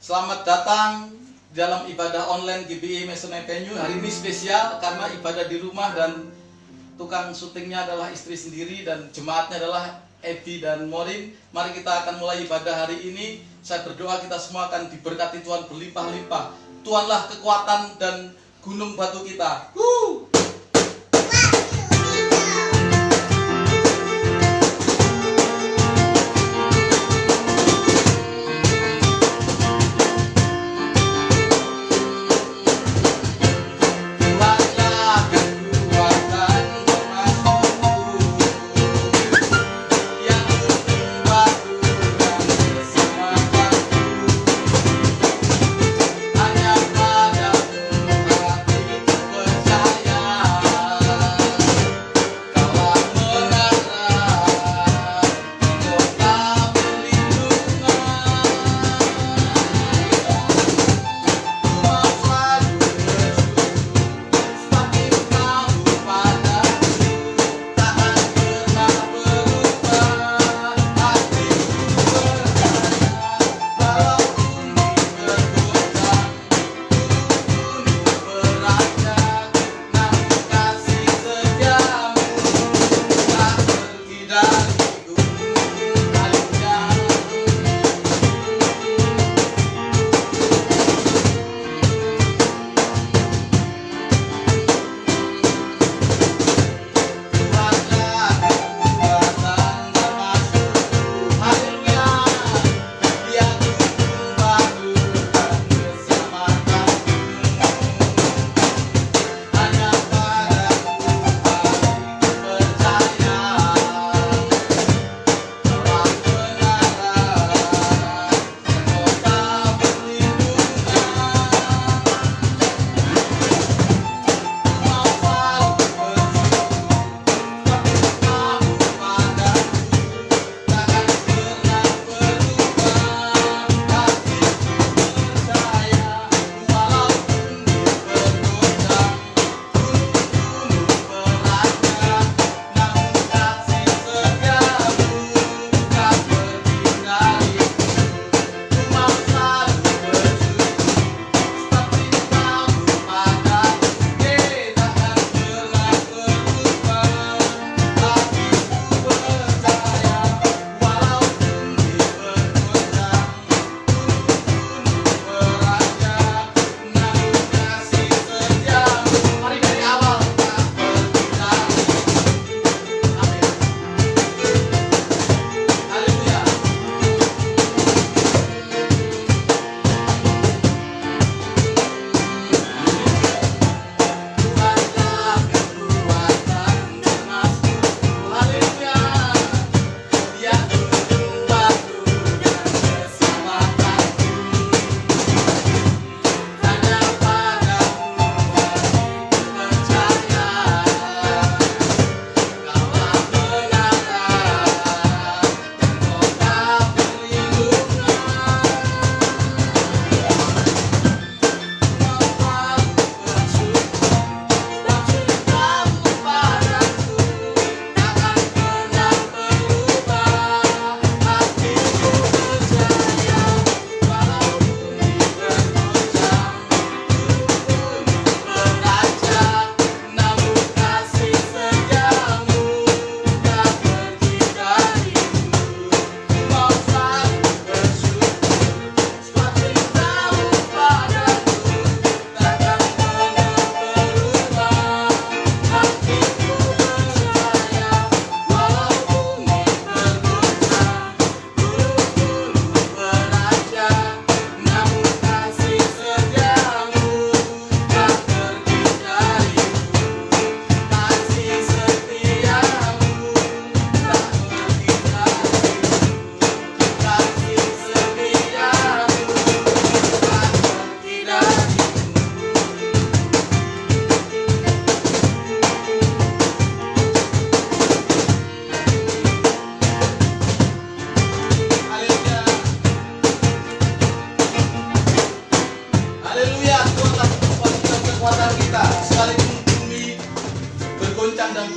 Selamat datang dalam ibadah online GBI Mason Avenue. Hari ini spesial karena ibadah di rumah dan tukang syutingnya adalah istri sendiri dan jemaatnya adalah Edi dan Morin. Mari kita akan mulai ibadah hari ini. Saya berdoa kita semua akan diberkati Tuhan berlimpah-limpah. Tuhanlah kekuatan dan gunung batu kita.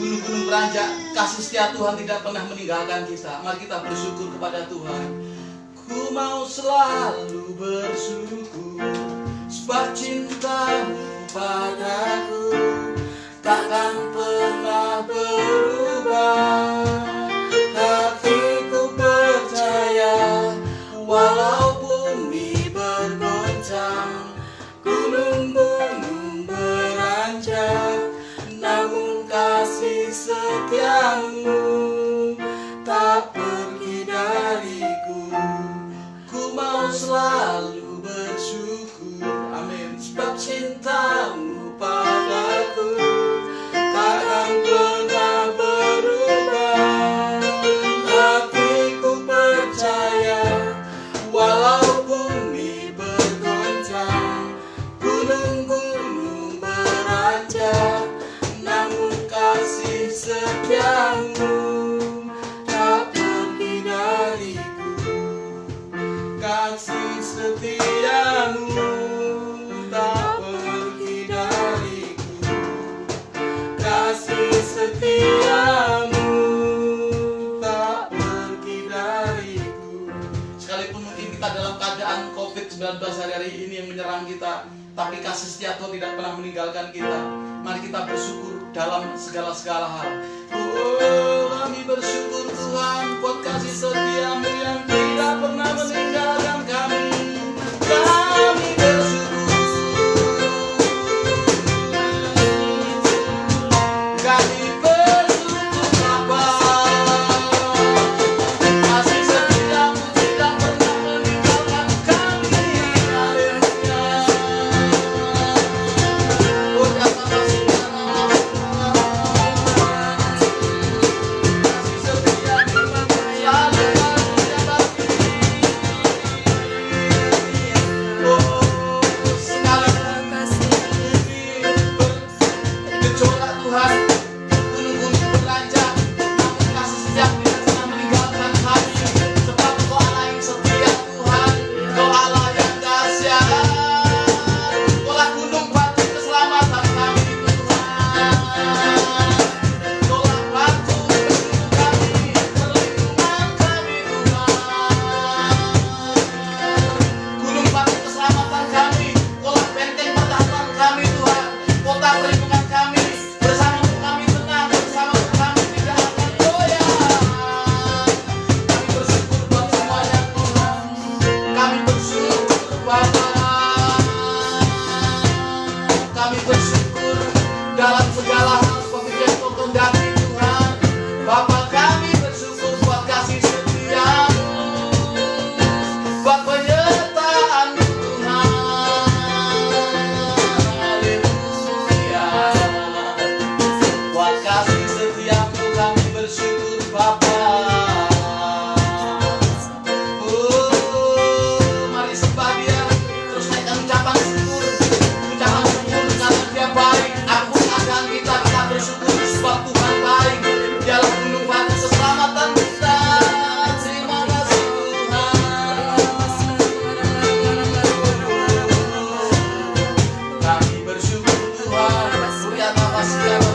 gunung-gunung beranjak, kasih setia Tuhan tidak pernah meninggalkan kita. Mari kita bersyukur kepada Tuhan. Ku mau selalu bersyukur, sebab cintamu padaku takkan pernah berubah. Hatiku percaya, walau bumi bergoncang, gunung-gunung beranjak, namun kasih setiamu tak pergi dariku. Ku mau selalu bersyukur, amin, sebab cintamu padaku takkan pernah berubah. Hatiku percaya, walau bumi bergoncang, gunung-gunung beranjak, namun kasih setiamu tak pergi dariku. Kasih setiamu tak pergi dariku. Kasih setiamu tak pergi dariku. Sekalipun mungkin kita dalam keadaan COVID-19 hari-hari ini yang menyerang kita, tapi kasih setia Tuhan tidak pernah meninggalkan kita. Mari kita bersyukur dalam segala hal. Oh, kami bersyukur Tuhan buat kasih setiamu yang tidak pernah meninggalkan kami. Kami bersyukur, kami bersyukur Bapa. Kasih setiamu tidak pernah meninggalkan kami. Haleluya. Oh, kata kasih setiamu selalu ada bagi. Oh, sekalipun bergejolak Tuhan, gunung-gunung beranjak, namun kasih setiamu tidak pernah meninggalkan kami. Sebab Engkau Allah yang setia Tuhan, Engkau Allah yang dahsyat. Engkaulah gunung batu keselamatan kami Tuhan. Engkaulah batu pelindung kami, perlindungan kami Tuhan. Gunung batu keselamatan kami, Engkaulah benteng pertahanan kami Tuhan. Kota perlindungan kami, bersamamu kami tenang, bersamamu kami tidak akan goyah. Kami bersyukur buat semuanya Tuhan. Kami bersyukur Bapa. Kami bersyukur dalam segala hal seperti yang Kau kehendaki Tuhan. Bapa, kami bersyukur buat kasih setiamu, buat penyertaan-Mu Tuhan. Haleluya. Buat kasih setiamu kami bersyukur Bapa. Oh, mari sembah Dia, terus naikkan ucapan syukur karena Dia baik. Ampun akan kita bersyukur sebab Tuhan baik. Dialah gunung batu keselamatan kita. Terima kasih Tuhan. Kami bersyukur Tuhan. Mulia nama Siapa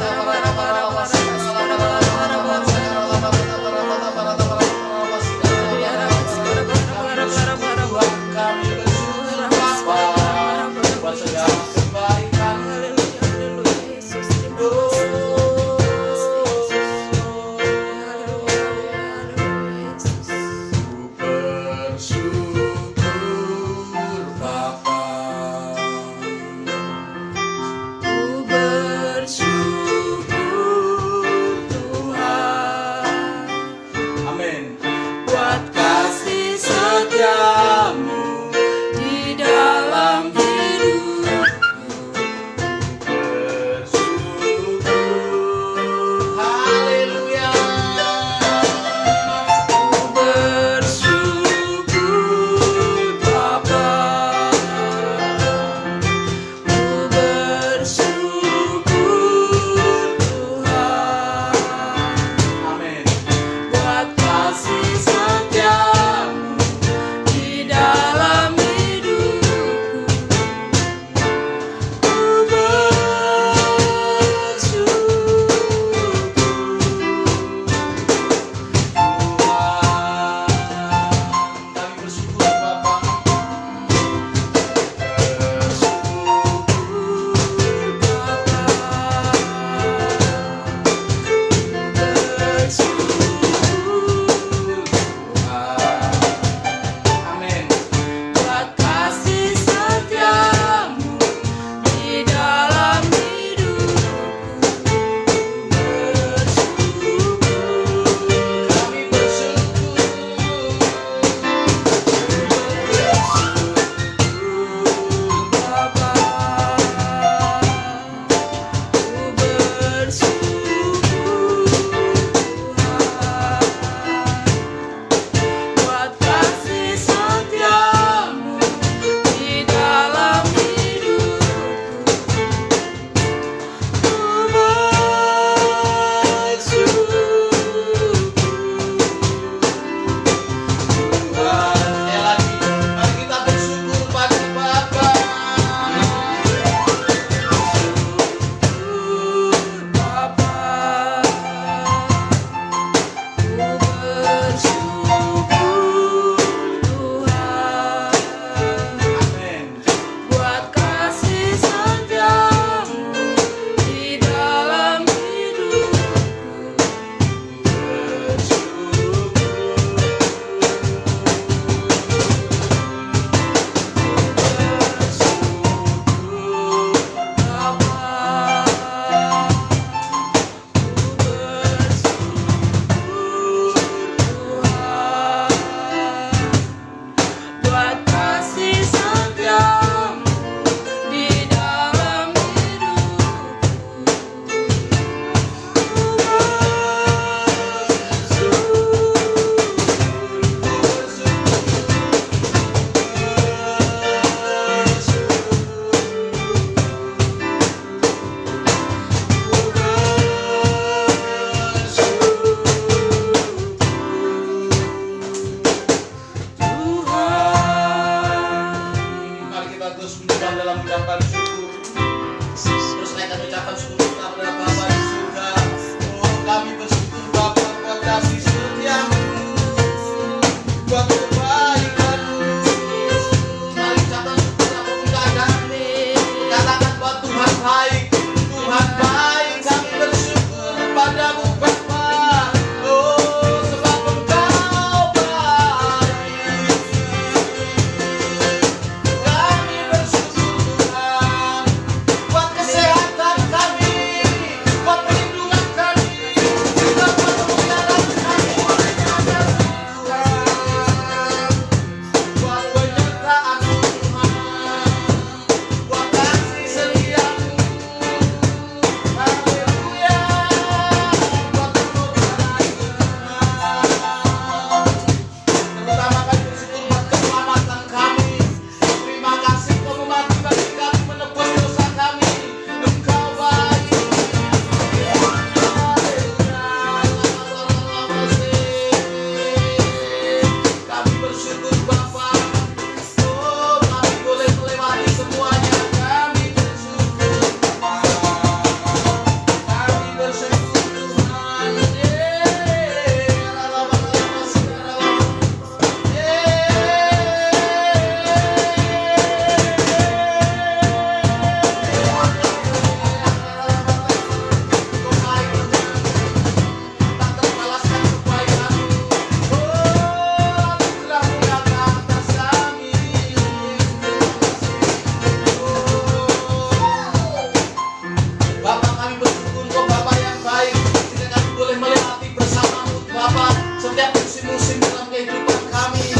setiap musim-musim dalam kehidupan kami.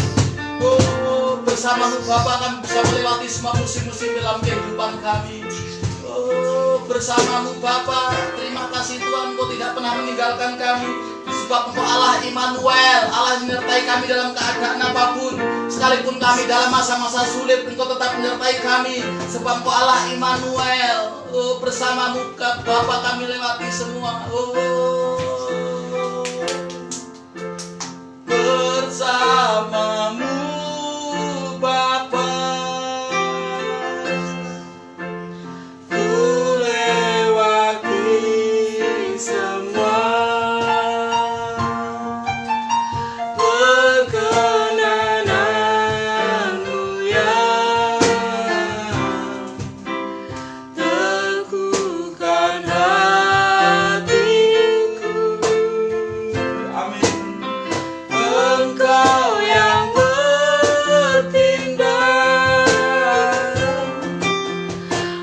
Oh, bersama-Mu Bapa kami bisa melewati semua musim-musim dalam kehidupan kami. Oh, bersama-Mu Bapa, terima kasih Tuhan, Engkau tidak pernah meninggalkan kami. Sebab Engkau Allah Immanuel, Allah yang menyertai kami dalam keadaan apapun. Sekalipun kami dalam masa-masa sulit, Engkau tetap menyertai kami. Sebab Engkau Allah Immanuel. Oh, bersama-Mu Bapa kami lewati semua. Oh, bersama-Mu Bapa, ku lewati semua. Perkenananmu yang teguhkan hatiku. Amin. Engkau yang bertindak,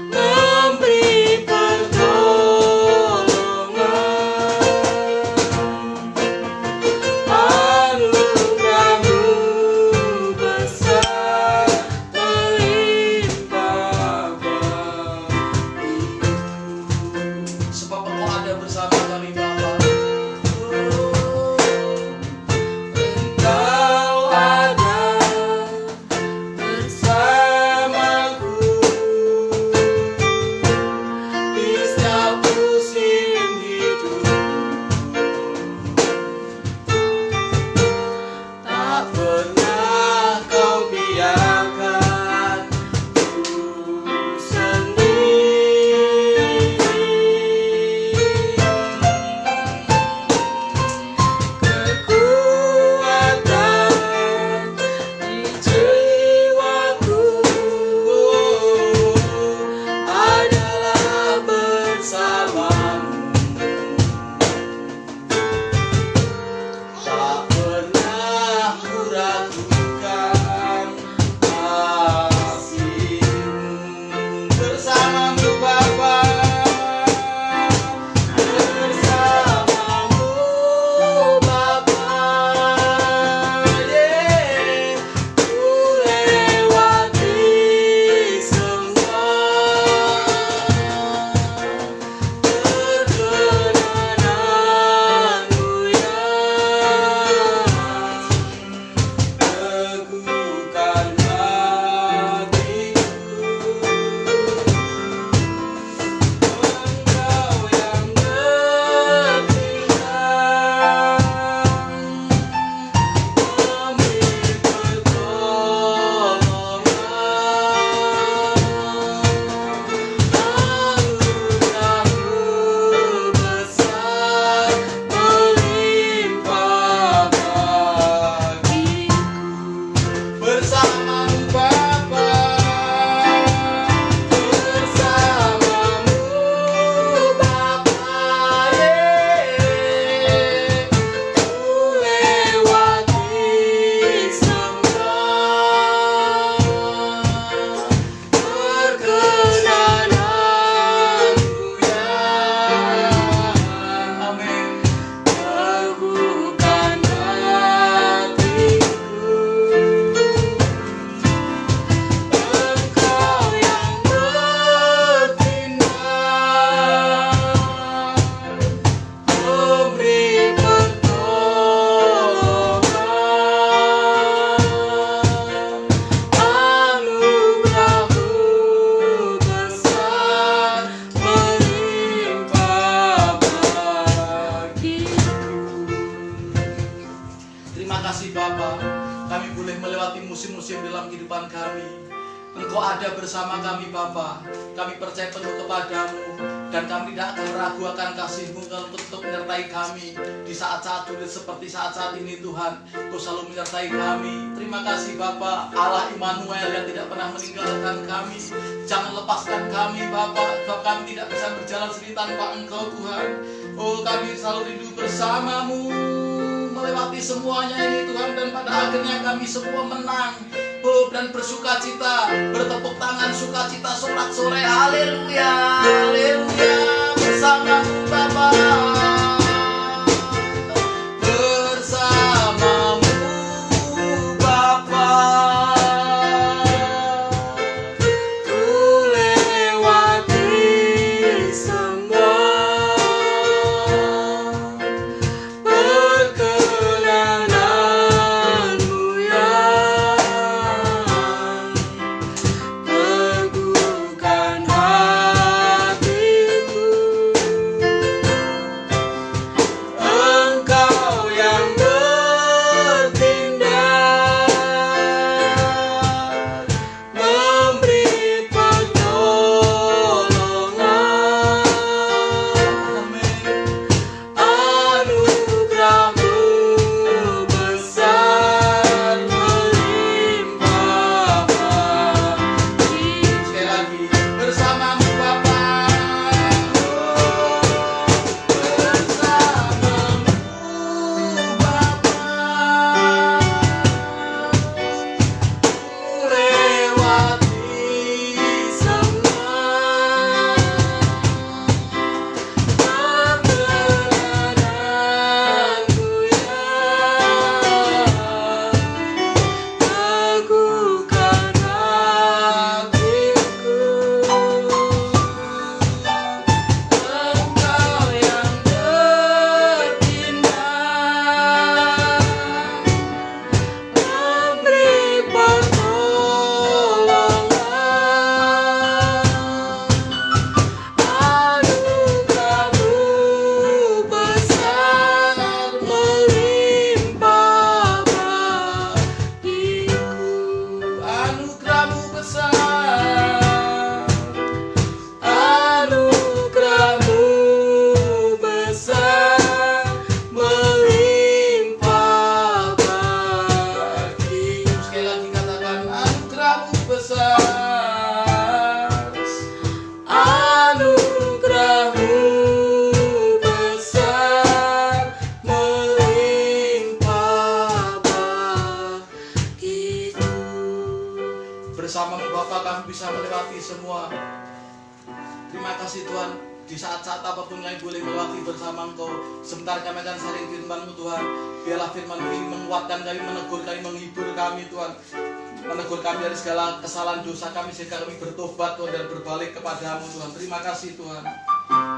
memberi pertolongan. Anugerah-Mu besar melimpah bagiku. Sebab Engkau ada bersama kami Bapa. Engkau ada bersamaku di setiap musim hidup. Tak pernah Kau biarkan ku sendiri. Kekuatan di jiwaku adalah bersama-Mu. Tak pernah ku ragukan kasih-Mu. Bersama-Mu Bapa, bersama-Mu Bapa, yeah. Ku lewati semua. Perkenananmu yang teguhkan hatiku. Engkau yang bertindak, memberi pertolongan. Anugerah-Mu besar melimpah bagiku. Bersama-Mu Bapa, bersama-Mu Bapa, yeah. Ku lewati semua. Perkenananmu yang amin teguhkan hatiku. Engkau yang bertindak, memberi pertolongan. Anugerah-Mu besar melimpah bagiku. Terima kasih Bapa, kami boleh melewati musim-musim dalam kehidupan kami. Engkau ada bersama kami Bapa. Kami percaya penuh kepadamu dan kami tidak akan ragu akan kasih-Mu untuk menyertai kami di saat-saat sulit seperti saat-saat ini Tuhan. Kau selalu menyertai kami. Terima kasih Bapa, Allah Immanuel yang tidak pernah meninggalkan kami. Jangan lepaskan kami Bapa, sebab kami tidak bisa berjalan sendiri tanpa Engkau Tuhan. Oh, kami selalu rindu bersama-Mu melewati semuanya ini Tuhan, dan pada akhirnya kami semua menang. Oh, dan bersuka cita, bertepuk tangan sukacita sorak-sore. Haleluya, haleluya, bersama-Mu Bapa, bersama bisa melewati semua. Terima kasih Tuhan, di saat-saat apapun kami boleh melewati bersama Engkau. Sebentar kami akan saling firman-Mu Tuhan. Biarlah firman-Mu ini menguatkan kami, menegur kami, menghibur kami Tuhan. Menegur kami dari segala kesalahan dosa kami, sehingga kami bertobat Tuhan dan berbalik kepadamu Tuhan. Terima kasih Tuhan.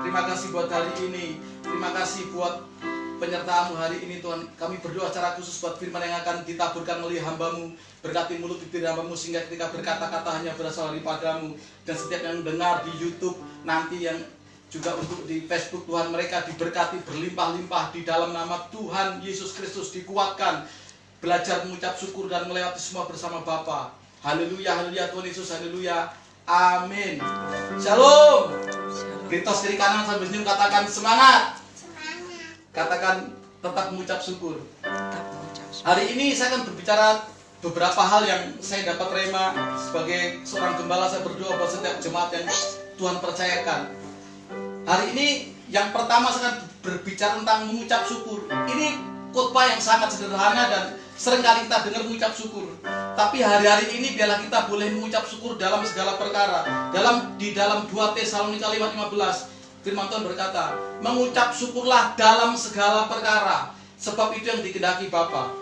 Terima kasih buat hari ini. Terima kasih buat penyertaan-Mu hari ini Tuhan. Kami berdoa secara khusus buat firman yang akan ditaburkan oleh hamba-Mu. Berkati mulut bibir hamba-Mu sehingga ketika berkata-kata hanya berasal daripada-Mu. Dan setiap yang dengar di YouTube, nanti yang juga untuk di Facebook Tuhan, mereka diberkati berlimpah-limpah di dalam nama Tuhan Yesus Kristus, dikuatkan, belajar mengucap syukur dan melewati semua bersama Bapa. Haleluya, haleluya Tuhan Yesus, haleluya. Amin. Shalom. Kritos kiri kanan sambil senyum, katakan semangat. Katakan tetap mengucap syukur. Hari ini saya akan berbicara beberapa hal yang saya dapat rema sebagai seorang gembala. Saya berdoa buat setiap jemaat yang Tuhan percayakan. Hari ini yang pertama saya akan berbicara tentang mengucap syukur. Ini khotbah yang sangat sederhana dan seringkali kita dengar mengucap syukur. Tapi hari-hari ini biarlah kita boleh mengucap syukur dalam segala perkara. Di dalam 2 Tesalonika 5:15 firman Tuhan berkata, mengucap syukurlah dalam segala perkara, sebab itu yang dikehendaki Bapa.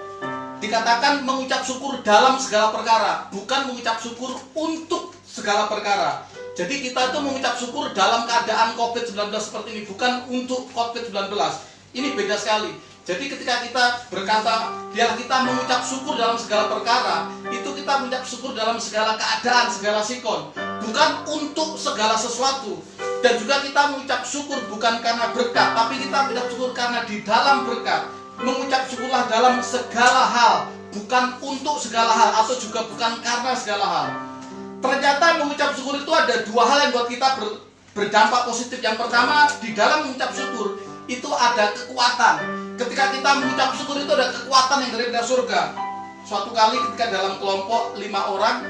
Dikatakan mengucap syukur dalam segala perkara, bukan mengucap syukur untuk segala perkara. Jadi kita itu mengucap syukur dalam keadaan COVID-19 seperti ini, bukan untuk COVID-19. Ini beda sekali. Jadi ketika kita berkata, biarlah kita mengucap syukur dalam segala perkara, itu kita mengucap syukur dalam segala keadaan, segala sikon, bukan untuk segala sesuatu. Dan juga kita mengucap syukur bukan karena berkat, tapi kita mengucap syukur karena di dalam berkat. Mengucap syukurlah dalam segala hal, bukan untuk segala hal, atau juga bukan karena segala hal. Ternyata mengucap syukur itu ada dua hal yang buat kita berdampak positif. Yang pertama, di dalam mengucap syukur itu ada kekuatan. Ketika kita mengucap syukur itu ada kekuatan yang dari surga. Suatu kali ketika dalam kelompok 5 orang,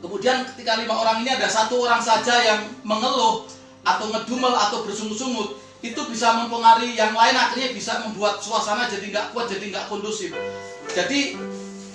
kemudian ketika 5 orang ini ada 1 orang saja yang mengeluh atau ngedumel atau bersungut-sungut, itu bisa mempengaruhi yang lain, akhirnya bisa membuat suasana jadi nggak kuat, jadi nggak kondusif. Jadi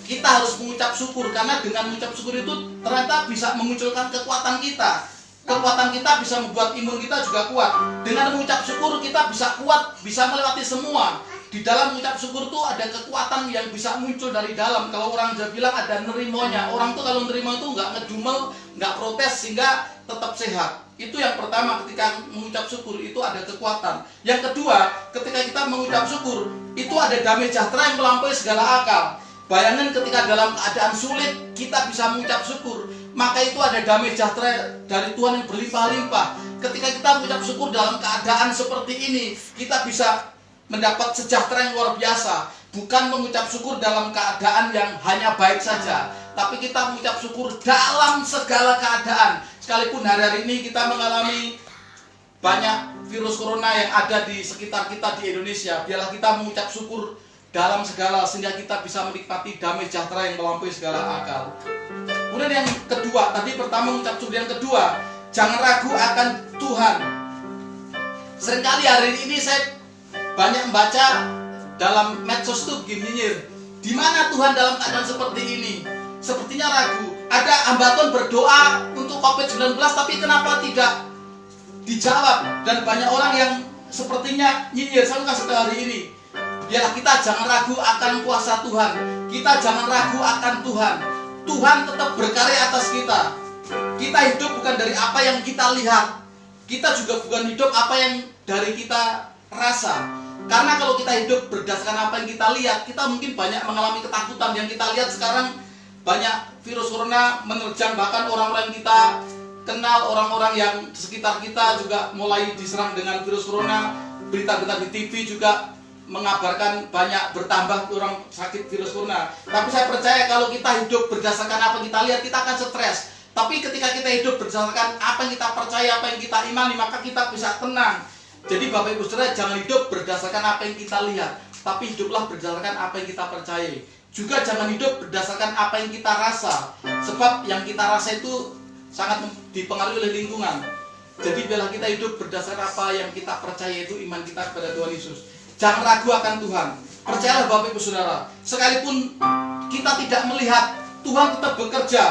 kita harus mengucap syukur, karena dengan mengucap syukur itu ternyata bisa memunculkan kekuatan kita. Kekuatan kita bisa membuat imun kita juga kuat. Dengan mengucap syukur kita bisa kuat, bisa melewati semua. Di dalam mengucap syukur itu ada kekuatan yang bisa muncul dari dalam. Kalau orang Jawa bilang ada nerimonya. Orang tuh kalau nerimo itu nggak ngedumel, nggak protes, sehingga tetap sehat. Itu yang pertama, ketika mengucap syukur itu ada kekuatan. Yang kedua, ketika kita mengucap syukur itu ada damai sejahtera yang melampaui segala akal. Bayangin ketika dalam keadaan sulit kita bisa mengucap syukur, maka itu ada damai sejahtera dari Tuhan yang berlimpah-limpah. Ketika kita mengucap syukur dalam keadaan seperti ini, kita bisa mendapat sejahtera yang luar biasa. Bukan mengucap syukur dalam keadaan yang hanya baik saja, tapi kita mengucap syukur dalam segala keadaan. Sekalipun hari-hari ini kita mengalami banyak virus corona yang ada di sekitar kita di Indonesia, biarlah kita mengucap syukur dalam segala, sehingga kita bisa menikmati damai sejahtera yang melampaui segala akal. Kemudian yang kedua, tadi pertama mengucap syukur, yang kedua, jangan ragu akan Tuhan. Seringkali hari ini saya banyak membaca dalam medsos itu nyinyir, di mana Tuhan dalam keadaan seperti ini? Sepertinya ragu. Ada hamba Tuhan berdoa untuk COVID-19, tapi kenapa tidak dijawab? Dan banyak orang yang sepertinya nyinyir. Saya kasih tahu hari ini, biarlah kita jangan ragu akan kuasa Tuhan. Kita jangan ragu akan Tuhan. Tuhan tetap berkarya atas kita. Kita hidup bukan dari apa yang kita lihat. Kita juga bukan hidup apa yang dari kita rasa. Karena kalau kita hidup berdasarkan apa yang kita lihat, kita mungkin banyak mengalami ketakutan. Yang kita lihat sekarang banyak virus corona menerjang, bahkan orang-orang yang kita kenal, orang-orang yang sekitar kita juga mulai diserang dengan virus corona. Berita-berita di TV juga mengabarkan banyak bertambah orang sakit virus corona. Tapi saya percaya kalau kita hidup berdasarkan apa yang kita lihat, kita akan stres. Tapi ketika kita hidup berdasarkan apa yang kita percaya, apa yang kita imani, maka kita bisa tenang. Jadi Bapak Ibu Saudara, jangan hidup berdasarkan apa yang kita lihat, tapi hiduplah berdasarkan apa yang kita percaya. Juga jangan hidup berdasarkan apa yang kita rasa, sebab yang kita rasa itu sangat dipengaruhi oleh lingkungan. Jadi biarlah kita hidup berdasarkan apa yang kita percaya, itu iman kita kepada Tuhan Yesus. Jangan ragu akan Tuhan. Percayalah Bapak Ibu Saudara, sekalipun kita tidak melihat, Tuhan tetap bekerja.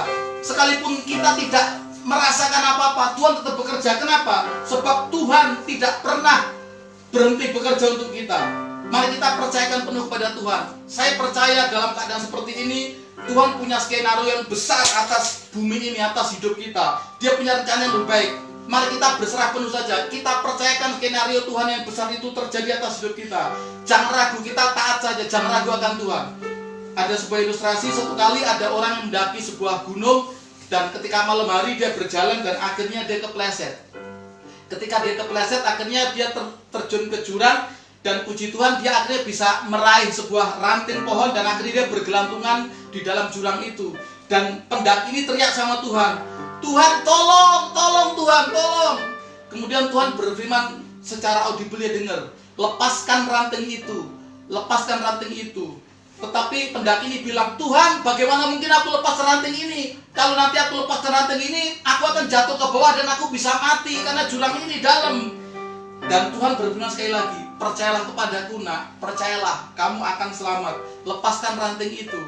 Sekalipun kita tidak merasakan apa-apa, Tuhan tetap bekerja. Kenapa? Sebab Tuhan tidak pernah berhenti bekerja untuk kita. Mari kita percayakan penuh pada Tuhan. Saya percaya dalam keadaan seperti ini, Tuhan punya skenario yang besar atas bumi ini, atas hidup kita. Dia punya rencana yang lebih baik. Mari kita berserah penuh saja. Kita percayakan skenario Tuhan yang besar itu terjadi atas hidup kita. Jangan ragu, kita taat saja. Jangan ragu akan Tuhan. Ada sebuah ilustrasi, satu kali ada orang yang mendaki sebuah gunung, dan ketika malam hari dia berjalan dan akhirnya dia kepleset. Ketika dia kepleset, akhirnya dia terjun ke jurang, dan puji Tuhan dia akhirnya bisa meraih sebuah ranting pohon dan akhirnya dia bergelantungan di dalam jurang itu. Dan pendaki ini teriak sama Tuhan, Tuhan tolong, tolong Tuhan, tolong. Kemudian Tuhan berfirman secara audible, dia dengar, lepaskan ranting itu, lepaskan ranting itu. Tetapi pendaki ini bilang, Tuhan, bagaimana mungkin aku lepas ranting ini? Kalau nanti aku lepaskan ranting ini, aku akan jatuh ke bawah dan aku bisa mati karena jurang ini dalam. Dan Tuhan berfirman sekali lagi, percayalah kepadaku nak, percayalah, kamu akan selamat. Lepaskan ranting itu.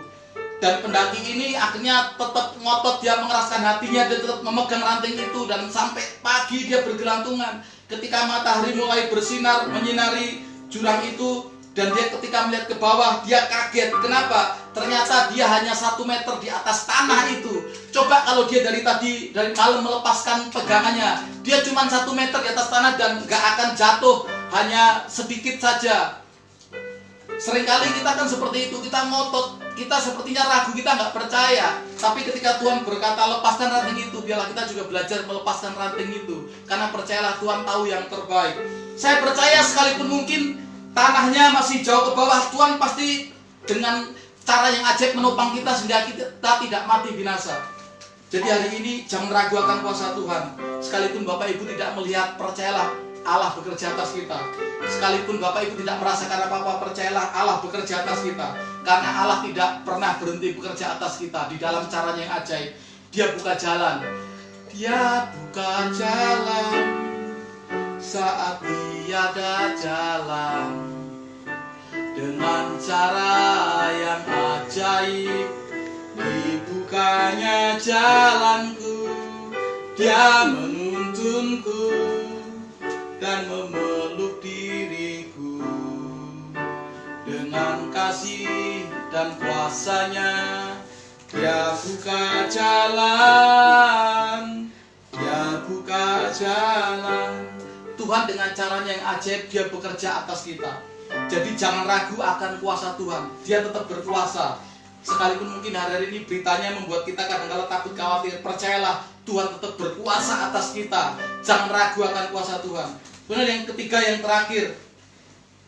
Dan pendaki ini akhirnya tetap ngotot, dia mengeraskan hatinya, dia tetap memegang ranting itu. Dan sampai pagi dia bergelantungan. Ketika matahari mulai bersinar, menyinari jurang itu, dan dia ketika melihat ke bawah, dia kaget. Kenapa? Ternyata dia hanya 1 meter di atas tanah itu. Coba kalau dia dari malam melepaskan pegangannya, dia cuma 1 meter di atas tanah dan gak akan jatuh, hanya sedikit saja. Seringkali kita kan seperti itu, kita ngotot, kita sepertinya ragu, kita gak percaya. Tapi ketika Tuhan berkata lepaskan ranting itu, biarlah kita juga belajar melepaskan ranting itu. Karena percayalah, Tuhan tahu yang terbaik. Saya percaya sekalipun mungkin tanahnya masih jauh ke bawah, Tuhan pasti dengan cara yang ajaib menopang kita sehingga kita tidak mati binasa. Jadi hari ini jangan ragu akan kuasa Tuhan. Sekalipun Bapak Ibu tidak melihat, percayalah Allah bekerja atas kita. Sekalipun Bapak Ibu tidak merasakan apa-apa, percayalah Allah bekerja atas kita. Karena Allah tidak pernah berhenti bekerja atas kita di dalam caranya yang ajaib. Dia buka jalan. Dia buka jalan saat tiada jalan. Dengan cara yang ajaib dibukanya jalanku. Dia menuntunku dan memeluk diriku. Dengan kasih dan kuasanya Dia buka jalan. Dia buka jalan. Tuhan dengan caranya yang ajaib Dia bekerja atas kita. Jadi jangan ragu akan kuasa Tuhan. Dia tetap berkuasa. Sekalipun mungkin hari-hari ini beritanya membuat kita kadang-kadang takut, khawatir, percayalah Tuhan tetap berkuasa atas kita. Jangan ragu akan kuasa Tuhan. Kemudian yang ketiga, yang terakhir,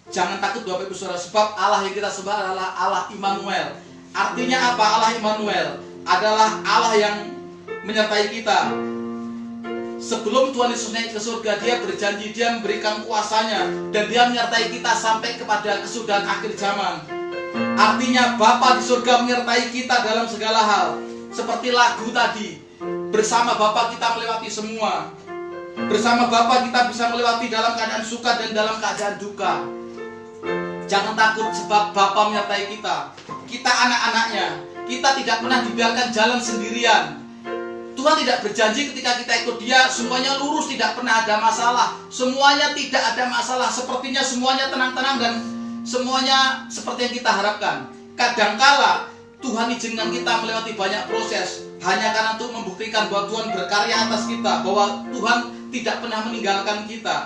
jangan takut Bapak Ibu Saudara, sebab Allah yang kita sembah adalah Allah Immanuel. Artinya apa Allah Immanuel? Adalah Allah yang menyertai kita. Sebelum Tuhan Yesus naik ke surga, Dia berjanji, Dia memberikan kuasanya, dan Dia menyertai kita sampai kepada kesudahan akhir zaman. Artinya Bapa di surga menyertai kita dalam segala hal. Seperti lagu tadi, bersama Bapa kita melewati semua. Bersama Bapa kita bisa melewati dalam keadaan suka dan dalam keadaan duka. Jangan takut sebab Bapa menyertai kita. Kita anak-anaknya. Kita tidak pernah dibiarkan jalan sendirian. Tuhan tidak berjanji ketika kita ikut Dia semuanya lurus, tidak pernah ada masalah. Semuanya tidak ada masalah. Sepertinya semuanya tenang-tenang dan semuanya seperti yang kita harapkan. Kadangkala Tuhan izinkan kita melewati banyak proses hanya karena untuk membuktikan bahwa Tuhan berkarya atas kita, bahwa Tuhan tidak pernah meninggalkan kita.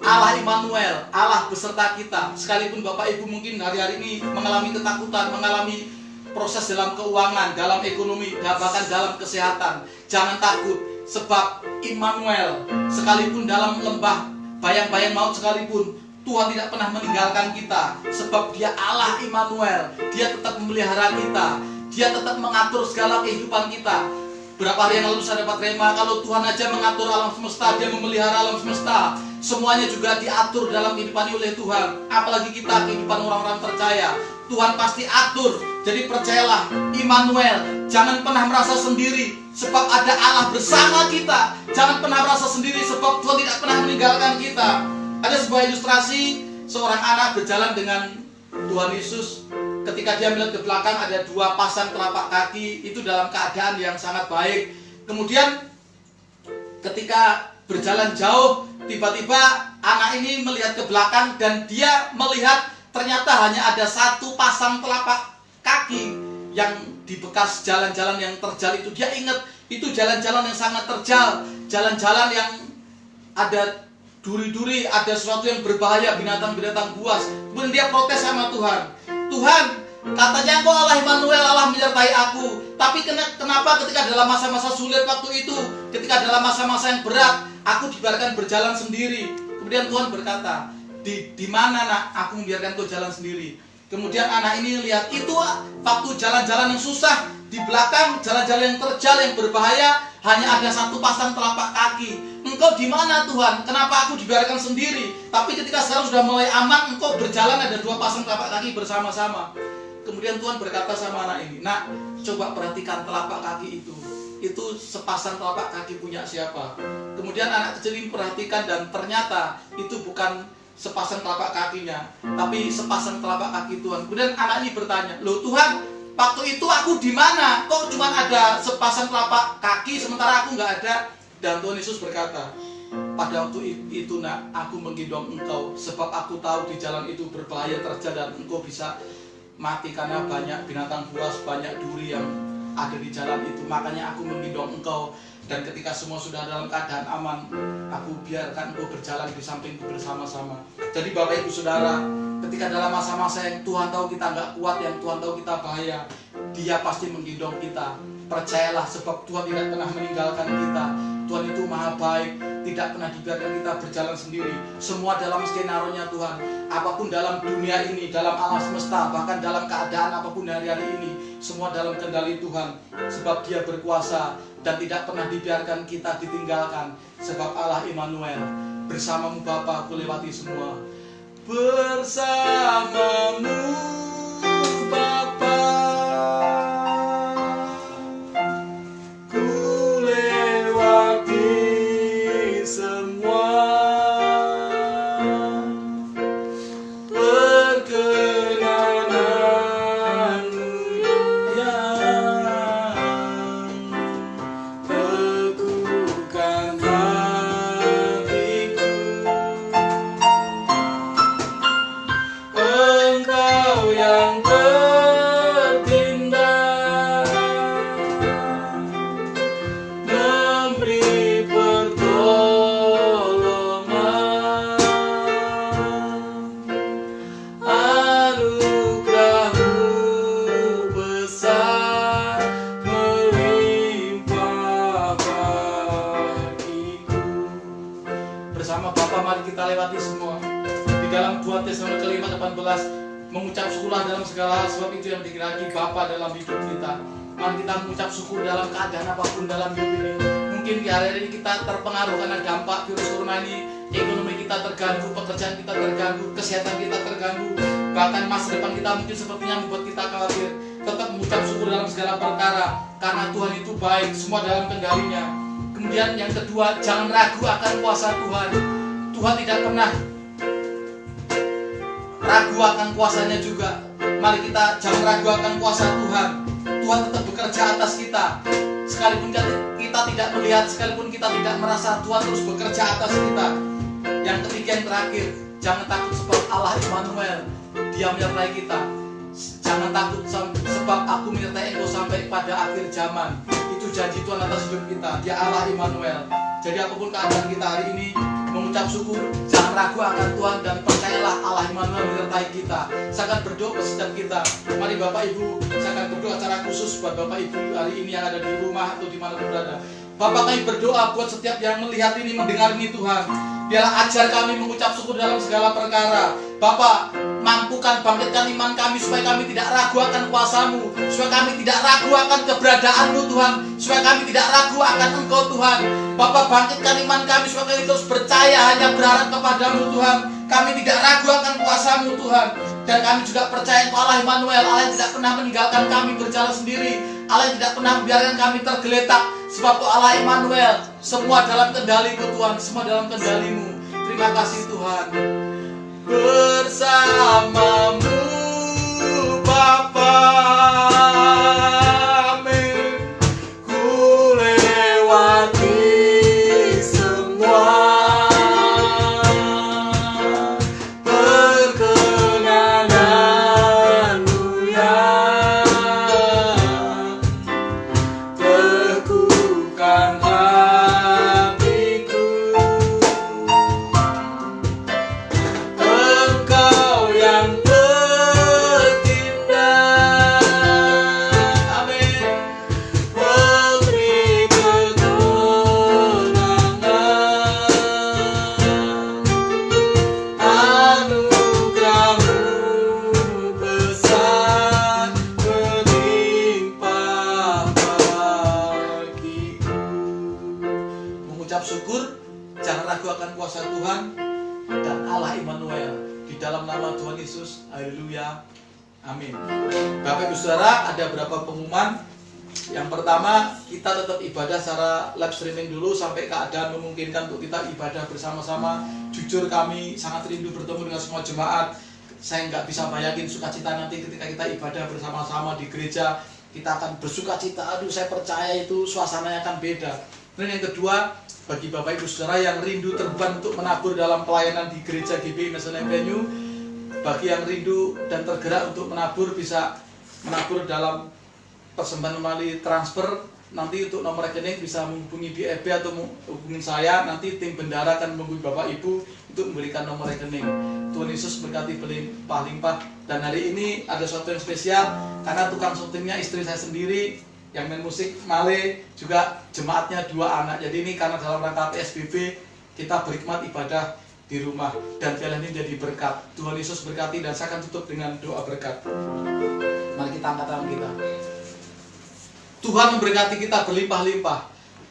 Allah Immanuel, Allah beserta kita. Sekalipun Bapak Ibu mungkin hari-hari ini mengalami ketakutan, mengalami proses dalam keuangan, dalam ekonomi, bahkan dalam kesehatan, jangan takut, sebab Immanuel, sekalipun dalam lembah bayang-bayang maut sekalipun, Tuhan tidak pernah meninggalkan kita. Sebab Dia Allah Immanuel. Dia tetap memelihara kita. Dia tetap mengatur segala kehidupan kita. Berapa hari yang lalu saya dapat rema, kalau Tuhan aja mengatur alam semesta, Dia memelihara alam semesta, semuanya juga diatur dalam kehidupan oleh Tuhan. Apalagi kita, kehidupan orang-orang percaya, Tuhan pasti atur. Jadi percayalah, Immanuel, jangan pernah merasa sendiri, sebab ada Allah bersama kita. Jangan pernah merasa sendiri, sebab Tuhan tidak pernah meninggalkan kita. Ada sebuah ilustrasi, seorang anak berjalan dengan Tuhan Yesus ketika dia melihat ke belakang ada 2 pasang telapak kaki itu dalam keadaan yang sangat baik. Kemudian ketika berjalan jauh, tiba-tiba anak ini melihat ke belakang dan dia melihat ternyata hanya ada 1 pasang telapak kaki yang di bekas jalan-jalan yang terjal itu. Dia ingat itu jalan-jalan yang sangat terjal, jalan-jalan yang ada duri-duri, ada sesuatu yang berbahaya, binatang-binatang buas. Kemudian dia protes sama Tuhan. Tuhan, katanya Engkau Allah Immanuel, Allah menyertai aku. Tapi kenapa ketika dalam masa-masa sulit waktu itu, ketika dalam masa-masa yang berat, aku dibiarkan berjalan sendiri? Kemudian Tuhan berkata, di mana nak aku membiarkan kau jalan sendiri? Kemudian anak ini lihat, itu waktu jalan-jalan yang susah, di belakang jalan-jalan yang terjal, yang berbahaya, hanya ada 1 pasang telapak kaki. Engkau di mana Tuhan? Kenapa aku dibiarkan sendiri? Tapi ketika sekarang sudah mulai aman, engkau berjalan ada 2 pasang telapak kaki bersama-sama. Kemudian Tuhan berkata sama anak ini, nak, coba perhatikan telapak kaki itu. Itu sepasang telapak kaki punya siapa? Kemudian anak kecil ini perhatikan dan ternyata itu bukan sepasang telapak kakinya, tapi sepasang telapak kaki Tuhan. Kemudian anak ini bertanya, loh Tuhan, waktu itu aku di mana? Kok cuma ada sepasang telapak kaki sementara aku nggak ada? Dan Tuhan Yesus berkata, pada waktu itu nak, aku menggendong engkau sebab aku tahu di jalan itu berbahaya terjal dan engkau bisa mati karena banyak binatang buas, banyak duri yang ada di jalan itu. Makanya aku menggendong engkau. Dan ketika semua sudah dalam keadaan aman, aku biarkan engkau berjalan di sampingku bersama-sama. Jadi Bapak Ibu Saudara, ketika dalam masa-masa yang Tuhan tahu kita nggak kuat, yang Tuhan tahu kita bahaya, Dia pasti menggendong kita. Percayalah, sebab Tuhan tidak pernah meninggalkan kita. Tuhan itu maha baik, tidak pernah dibiarkan kita berjalan sendiri. Semua dalam skenario-nya Tuhan. Apapun dalam dunia ini, dalam alam semesta, bahkan dalam keadaan apapun hari-hari ini, semua dalam kendali Tuhan. Sebab Dia berkuasa dan tidak pernah dibiarkan kita ditinggalkan. Sebab Allah Immanuel, bersamamu Bapa aku lewati semua. Bersamamu Bapa ku lewati semua. Perkenananmu yang teguhkan hatiku. Engkau yang bertindak, memberi pertolongan, anugerah-Mu besar melimpah bagiku. Bersama Bapa mari kita lewati semua. Di dalam 2 Tesalonika 5:18 mengucap syukurlah dalam segala hal, sebab itu yang dikehendaki Bapa dalam hidup kita. Mari kita mengucap syukur dalam keadaan apapun dalam hidup ini. Mungkin di hari-hari ini kita terpengaruh karena dampak virus corona ini, ekonomi kita terganggu, pekerjaan kita terganggu, kesehatan kita terganggu, bahkan masa depan kita mungkin sepertinya membuat kita khawatir. Tetap mengucap syukur dalam segala perkara, karena Tuhan itu baik, semua dalam kendalinya. Kemudian yang kedua, jangan ragu akan kuasa Tuhan. Tuhan tidak pernah ragu akan kuasanya juga. Mari kita jangan ragu akan kuasa Tuhan. Tuhan tetap bekerja atas kita. Sekalipun kita tidak melihat, sekalipun kita tidak merasa, Tuhan terus bekerja atas kita. Yang ketiga, yang terakhir, jangan takut sebab Allah Immanuel, Dia menyertai kita. Jangan takut sebab aku menyertai engkau sampai pada akhir zaman. Itu janji Tuhan atas hidup kita. Dia Allah Immanuel. Jadi apapun keadaan kita hari ini, mengucap syukur, jangan ragu akan Tuhan, dan percayalah Allah Immanuel menyertai kita. Saya akan berdoa setiap kita. Mari Bapak Ibu, saya akan berdoa secara khusus buat Bapak Ibu hari ini yang ada di rumah atau dimanapun berada. Bapak, kami berdoa buat setiap yang melihat ini, mendengar ini Tuhan. Biarlah ajar kami mengucap syukur dalam segala perkara. Bapak, mampukan bangkitkan iman kami supaya kami tidak ragu akan kuasa-Mu, supaya kami tidak ragu akan keberadaan-Mu Tuhan, supaya kami tidak ragu akan Engkau Tuhan. Bapak, bangkitkan iman kami supaya kami terus percaya hanya berharap kepada-Mu Tuhan. Kami tidak ragu akan kuasa-Mu Tuhan. Dan kami juga percaya Engkau Allah Immanuel, Allah yang tidak pernah meninggalkan kami berjalan sendiri, Allah yang tidak pernah membiarkan kami tergeletak. Sebab Allah Immanuel, semua dalam kendali-Mu Tuhan, semua dalam kendali-Mu. Terima kasih Tuhan. Bersamamu Bapa Yesus. Haleluya. Amin. Bapak Ibu Saudara, ada beberapa pengumuman. Yang pertama, kita tetap ibadah secara live streaming dulu sampai keadaan memungkinkan untuk kita ibadah bersama-sama. Jujur kami sangat rindu bertemu dengan semua jemaat. Saya nggak bisa bayangin sukacita nanti ketika kita ibadah bersama-sama di gereja. Kita akan bersukacita. Aduh, saya percaya itu suasananya akan beda. Dan yang kedua, bagi Bapak Ibu Saudara yang rindu terbang untuk menabur dalam pelayanan di gereja GBI Mission Avenue, bagi yang rindu dan tergerak untuk menabur, bisa menabur dalam persembahan melalui transfer. Nanti untuk nomor rekening bisa menghubungi BFB atau menghubungi saya. Nanti tim bendara akan menghubungi Bapak Ibu untuk memberikan nomor rekening. Tuhan Yesus berkati berlimpah-limpah. Dan hari ini ada sesuatu yang spesial karena tukang syutingnya istri saya sendiri, yang main musik Male, juga jemaatnya 2 anak. Jadi ini karena dalam rangka PSBB kita berhikmat ibadah di rumah dan film ini jadi berkat. Tuhan Yesus berkati, dan saya akan tutup dengan doa berkat. Mari kita angkat tangan kita. Tuhan memberkati kita berlimpah-limpah.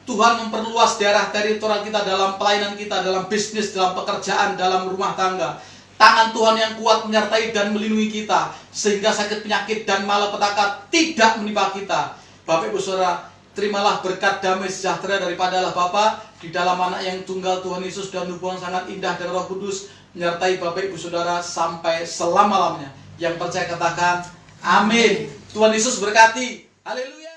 Tuhan memperluas daerah teritorial kita dalam pelayanan kita, dalam bisnis, dalam pekerjaan, dalam rumah tangga. Tangan Tuhan yang kuat menyertai dan melindungi kita, sehingga sakit penyakit dan malapetaka tidak menimpa kita. Bapak Ibu Saudara, terimalah berkat damai sejahtera daripada Allah Bapa di dalam Anak yang tunggal Tuhan Yesus, dan hubungan sangat indah dari Roh Kudus menyertai Bapak Ibu Saudara sampai selama-lamanya. Yang percaya katakan amin. Tuhan Yesus berkati. Haleluya.